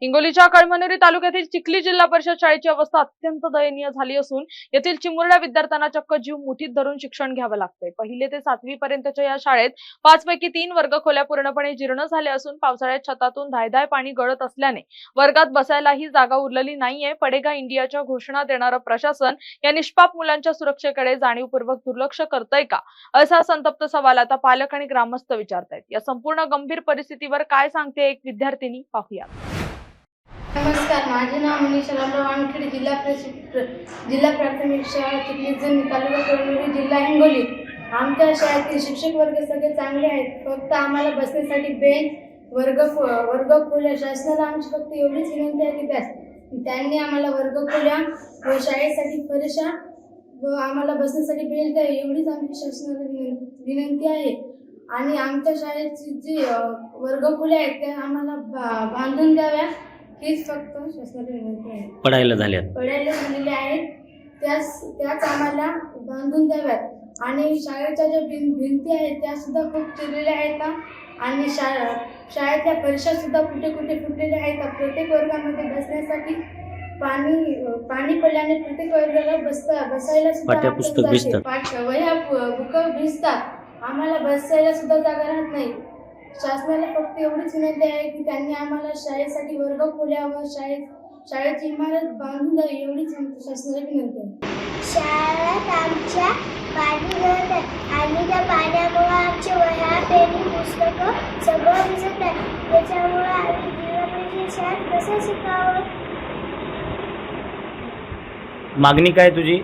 हिंगोलीच्या कळमनुरी तालुक्यातील चिखली जिल्हा परिषद शाळेची अवस्था अत्यंत दयनीय झाली असून येथील चिमुरड्या विद्यार्थ्यांना चक्क जीव मुठीत धरून शिक्षण घ्यावे लागते। पहिली ते 7वी पर्यंतच्या या शाळेत 5 पैकी 3 वर्गखोल्या पूर्णपणे जीर्ण झाल्या असून पावसाळ्यात छतातून धायधाय पाणी गळत असल्याने वर्गात बसायलाही जागा उरलेली नाहीये। पडेगा इंडियाच्या घोषणा देणारं प्रशासन या निष्पाप मुलांच्या सुरक्षेकडे जाणीवपूर्वक दुर्लक्ष करतंय का, असा संतप्त सवाल आता पालक आणि ग्रामस्थ विचारतायत। या संपूर्ण गंभीर परिस्थितीवर काय सांगते एक विद्यार्थिनी, पाहूया। नमस्कार, माझे नाव मनीषा रामराव वानखेडे, जिल्हा प्राथमिक शाळा चिखली जुनी, तालुका कळमनुरी, जिल्हा हिंगोली। आमच्या शाळेतील शिक्षक वर्ग सगळे चांगले आहेत, फक्त आम्हाला बसण्यासाठी बेंच, वर्गखोल्या शासनाला आमची फक्त एवढीच विनंती आहे की त्यांनी आम्हाला वर्गखोल्या व शाळेसाठी फरशा व आम्हाला बसण्यासाठी बेंच द्यावे, एवढीच आमची शासनाला विनंती आहे। आणि आमच्या शाळेची जी वर्गखोल्या आहेत त्या आम्हाला बांधून द्याव्या, हीच फक्त शासनाला विनंती आहे। पडायला झालेले आहेत त्याच आम्हाला बांधून द्याव्यात। आणि शाळेच्या ज्या भिंती आहेत त्या सुद्धा खूप चिरलेल्या आहेत आणि शाळेतल्या फरशा सुद्धा कुठे फुटलेल्या आहेत। प्रत्येक वर्गामध्ये बसण्यासाठी पाणी पडल्याने प्रत्येक वर्गाला बसायला सुद्धा वह्या बुक भिजतात, आम्हाला बसायला सुद्धा जागा राहत नाही। शासनाला फक्त एवढीच विनंती आहे की त्यांनी आम्हाला शाळेसाठी वर्गखोल्या व शाळेची इमारत बांधून द्यावी, एवढीच आमची शासनाला विनंती आहे। शाळेत आमच्या पाणी गळत आहे आणि त्या पाण्यामुळे आमच्या वह्या, पेन, पुस्तकं सगळं भिजत आहे। त्याच्यामुळे आम्ही जिल्हा परिषद शाळेत कसं शिकावं? मागणी काय तुझी?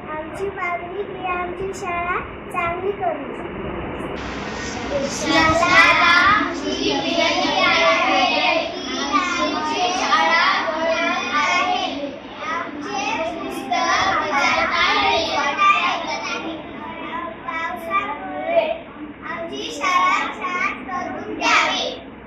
आमची मागणी की आमची शाळा चांगली करू।